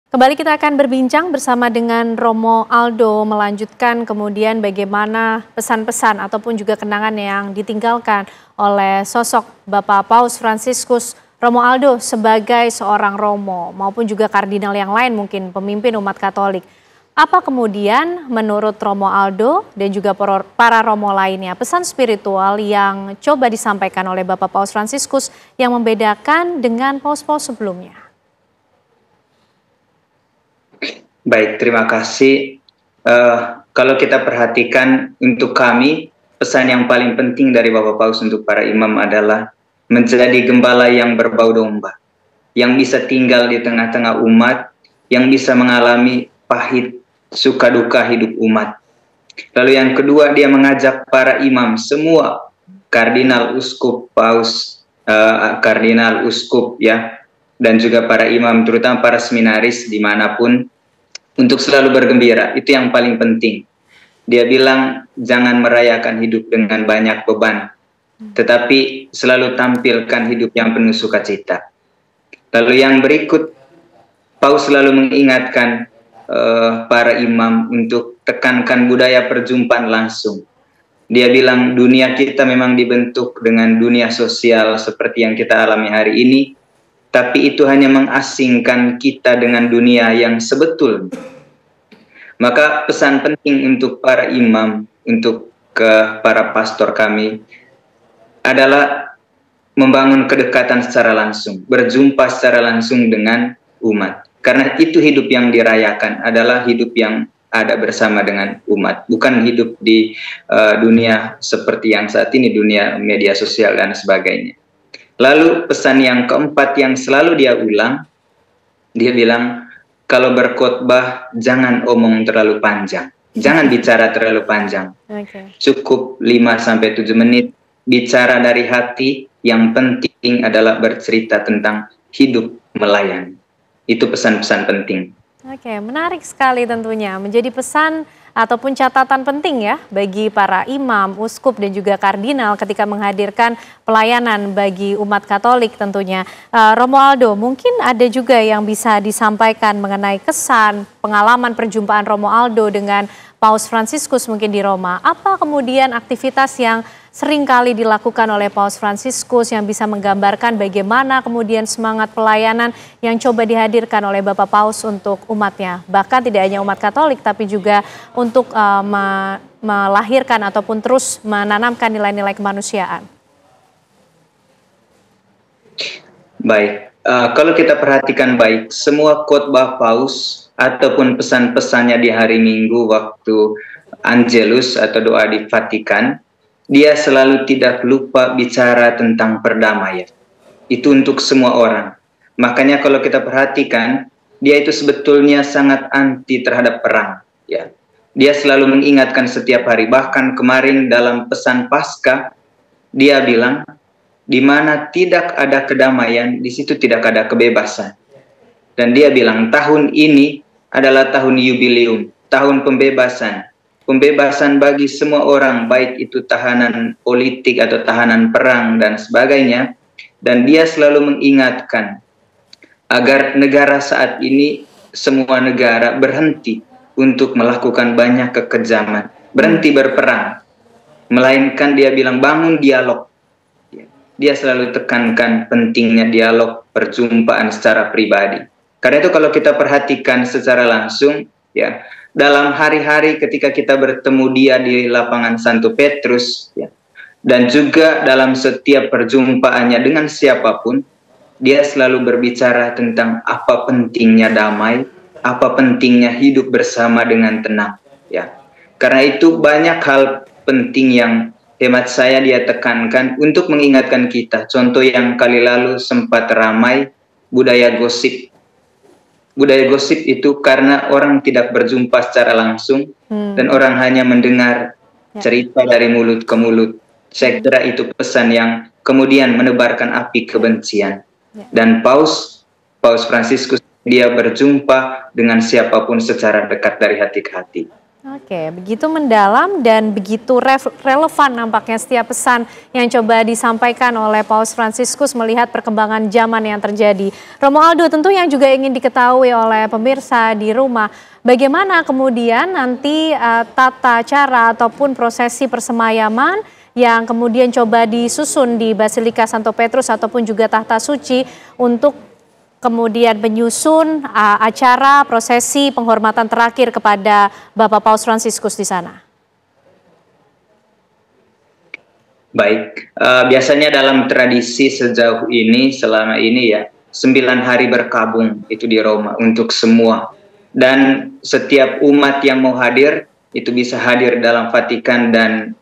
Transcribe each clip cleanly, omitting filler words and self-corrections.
Kembali kita akan berbincang bersama dengan Romo Aldo, melanjutkan kemudian bagaimana pesan-pesan ataupun juga kenangan yang ditinggalkan oleh sosok Bapak Paus Fransiskus. Romo Aldo sebagai seorang Romo maupun juga kardinal yang lain mungkin pemimpin umat Katolik. Apa kemudian menurut Romo Aldo dan juga para Romo lainnya pesan spiritual yang coba disampaikan oleh Bapak Paus Fransiskus yang membedakan dengan paus-paus sebelumnya? Baik, terima kasih. Kalau kita perhatikan untuk kami, pesan yang paling penting dari Bapak Paus untuk para imam adalah menjadi gembala yang berbau domba, yang bisa tinggal di tengah-tengah umat, yang bisa mengalami pahit, suka duka hidup umat. Lalu yang kedua, dia mengajak para imam semua, kardinal, uskup, paus, kardinal, uskup, ya, dan juga para imam, terutama para seminaris dimanapun, untuk selalu bergembira. Itu yang paling penting. Dia bilang jangan merayakan hidup dengan banyak beban, tetapi selalu tampilkan hidup yang penuh sukacita. Lalu yang berikut, Paus selalu mengingatkan para imam untuk tekankan budaya perjumpaan langsung. Dia bilang dunia kita memang dibentuk dengan dunia sosial seperti yang kita alami hari ini, tapi itu hanya mengasingkan kita dengan dunia yang sebetulnya. Maka pesan penting untuk para imam, untuk para pastor kami adalah membangun kedekatan secara langsung, berjumpa secara langsung dengan umat. Karena itu hidup yang dirayakan adalah hidup yang ada bersama dengan umat, bukan hidup di dunia seperti yang saat ini, dunia media sosial dan sebagainya. Lalu pesan yang keempat yang selalu dia ulang, dia bilang, kalau berkhotbah jangan omong terlalu panjang. Jangan bicara terlalu panjang. Cukup 5-7 menit bicara dari hati. Yang penting adalah bercerita tentang hidup melayani. Itu pesan-pesan penting. Oke, menarik sekali tentunya. Menjadi pesan ataupun catatan penting ya bagi para imam, uskup dan juga kardinal ketika menghadirkan pelayanan bagi umat Katolik tentunya. Romo Aldo, mungkin ada juga yang bisa disampaikan mengenai kesan, pengalaman perjumpaan Romo Aldo dengan Paus Fransiskus mungkin di Roma. Apa kemudian aktivitas yang sering kali dilakukan oleh Paus Fransiskus yang bisa menggambarkan bagaimana kemudian semangat pelayanan yang coba dihadirkan oleh Bapak Paus untuk umatnya. Bahkan tidak hanya umat Katolik tapi juga untuk melahirkan ataupun terus menanamkan nilai-nilai kemanusiaan. Baik, kalau kita perhatikan baik, semua khotbah Paus ataupun pesan-pesannya di hari Minggu waktu Angelus atau doa di Vatikan, dia selalu tidak lupa bicara tentang perdamaian. Itu untuk semua orang. Makanya kalau kita perhatikan, dia itu sebetulnya sangat anti terhadap perang. Ya. Dia selalu mengingatkan setiap hari. Bahkan kemarin dalam pesan Paskah, dia bilang, di mana tidak ada kedamaian, di situ tidak ada kebebasan. Dan dia bilang, tahun ini adalah tahun jubileum, tahun pembebasan. Pembebasan bagi semua orang, baik itu tahanan politik atau tahanan perang dan sebagainya. Dan dia selalu mengingatkan agar negara saat ini, semua negara berhenti untuk melakukan banyak kekejaman, berhenti berperang. Melainkan dia bilang bangun dialog. Dia selalu tekankan pentingnya dialog, perjumpaan secara pribadi. Karena itu kalau kita perhatikan secara langsung, ya, dalam hari-hari ketika kita bertemu dia di lapangan Santo Petrus, ya, dan juga dalam setiap perjumpaannya dengan siapapun, dia selalu berbicara tentang apa pentingnya damai, apa pentingnya hidup bersama dengan tenang. Ya. Karena itu banyak hal penting yang hemat saya dia tekankan untuk mengingatkan kita. Contoh yang kali lalu sempat ramai, budaya gosip. Budaya gosip itu karena orang tidak berjumpa secara langsung dan orang hanya mendengar cerita dari mulut ke mulut. Saya kira itu pesan yang kemudian menebarkan api kebencian. Dan Paus Fransiskus dia berjumpa dengan siapapun secara dekat dari hati ke hati. Oke, begitu mendalam dan begitu relevan nampaknya setiap pesan yang coba disampaikan oleh Paus Fransiskus melihat perkembangan zaman yang terjadi. Romo Aldo, tentu yang juga ingin diketahui oleh pemirsa di rumah, bagaimana kemudian nanti tata cara ataupun prosesi persemayaman yang kemudian coba disusun di Basilika Santo Petrus ataupun juga Tahta Suci untuk kemudian menyusun acara prosesi penghormatan terakhir kepada Bapak Paus Fransiskus di sana. Baik, biasanya dalam tradisi sejauh ini, selama ini ya, 9 hari berkabung itu di Roma untuk semua. Dan setiap umat yang mau hadir, itu bisa hadir dalam Vatikan dan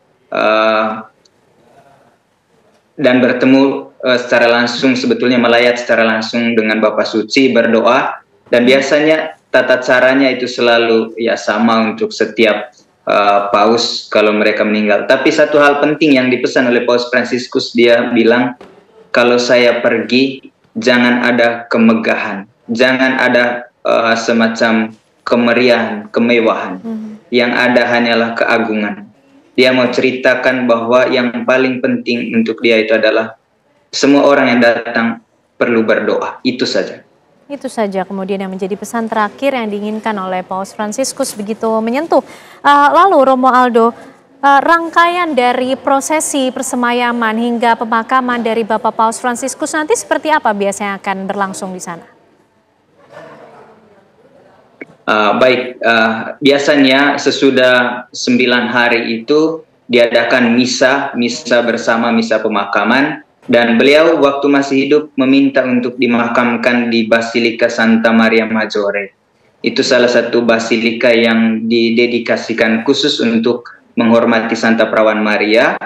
bertemu secara langsung, sebetulnya melayat secara langsung dengan Bapak Suci, berdoa, dan biasanya tata caranya itu selalu ya sama untuk setiap paus kalau mereka meninggal. Tapi satu hal penting yang dipesan oleh Paus Fransiskus, dia bilang, kalau saya pergi jangan ada kemegahan, jangan ada semacam kemeriahan, kemewahan, yang ada hanyalah keagungan. Dia mau ceritakan bahwa yang paling penting untuk dia itu adalah semua orang yang datang perlu berdoa, itu saja. Itu saja kemudian yang menjadi pesan terakhir yang diinginkan oleh Paus Fransiskus begitu menyentuh. Lalu Romo Aldo, rangkaian dari prosesi persemayaman hingga pemakaman dari Bapak Paus Fransiskus nanti seperti apa biasanya akan berlangsung di sana? Baik, biasanya sesudah 9 hari itu diadakan misa bersama, misa pemakaman. Dan beliau waktu masih hidup meminta untuk dimakamkan di Basilika Santa Maria Maggiore. Itu salah satu basilika yang didedikasikan khusus untuk menghormati Santa Perawan Maria.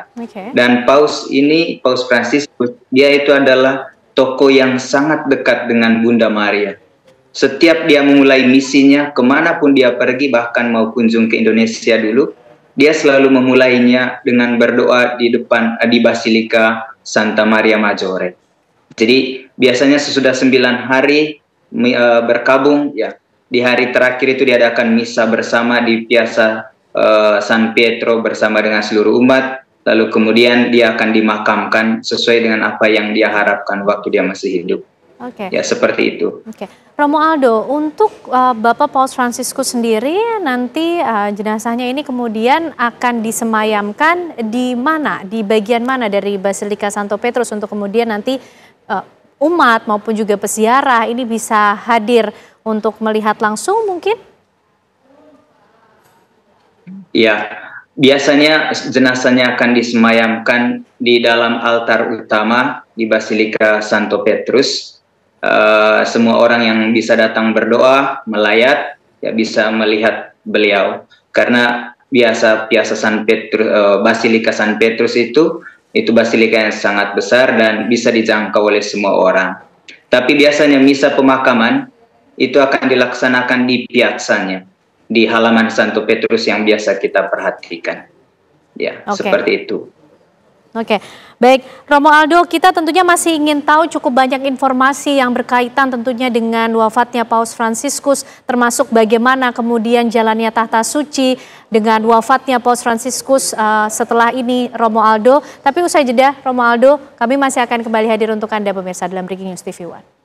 Dan Paus ini, Paus Fransiskus, dia itu adalah tokoh yang sangat dekat dengan Bunda Maria. Setiap dia memulai misinya, kemanapun dia pergi, bahkan mau kunjung ke Indonesia dulu, dia selalu memulainya dengan berdoa di depan di Basilika Santa Maria Maggiore. Jadi biasanya sesudah 9 hari berkabung, ya di hari terakhir itu diadakan misa bersama di Piazza San Pietro bersama dengan seluruh umat. Lalu kemudian dia akan dimakamkan sesuai dengan apa yang dia harapkan waktu dia masih hidup. Ya seperti itu. Romo Aldo, untuk Bapak Paus Fransiskus sendiri nanti jenazahnya ini kemudian akan disemayamkan di mana, di bagian mana dari Basilika Santo Petrus untuk kemudian nanti umat maupun juga peziarah ini bisa hadir untuk melihat langsung mungkin? Ya, biasanya jenazahnya akan disemayamkan di dalam altar utama di Basilika Santo Petrus. Semua orang yang bisa datang berdoa, melayat, ya bisa melihat beliau. Karena Piazza San Petrus, Basilika San Petrus itu basilika yang sangat besar dan bisa dijangkau oleh semua orang. Tapi biasanya misa pemakaman itu akan dilaksanakan di piazzanya, di halaman Santo Petrus yang biasa kita perhatikan. Ya, seperti itu. Baik, Romo Aldo, kita tentunya masih ingin tahu cukup banyak informasi yang berkaitan tentunya dengan wafatnya Paus Fransiskus, termasuk bagaimana kemudian jalannya Tahta Suci dengan wafatnya Paus Fransiskus setelah ini, Romo Aldo. Tapi usai jeda, Romo Aldo, kami masih akan kembali hadir untuk Anda pemirsa dalam Breaking News TV One.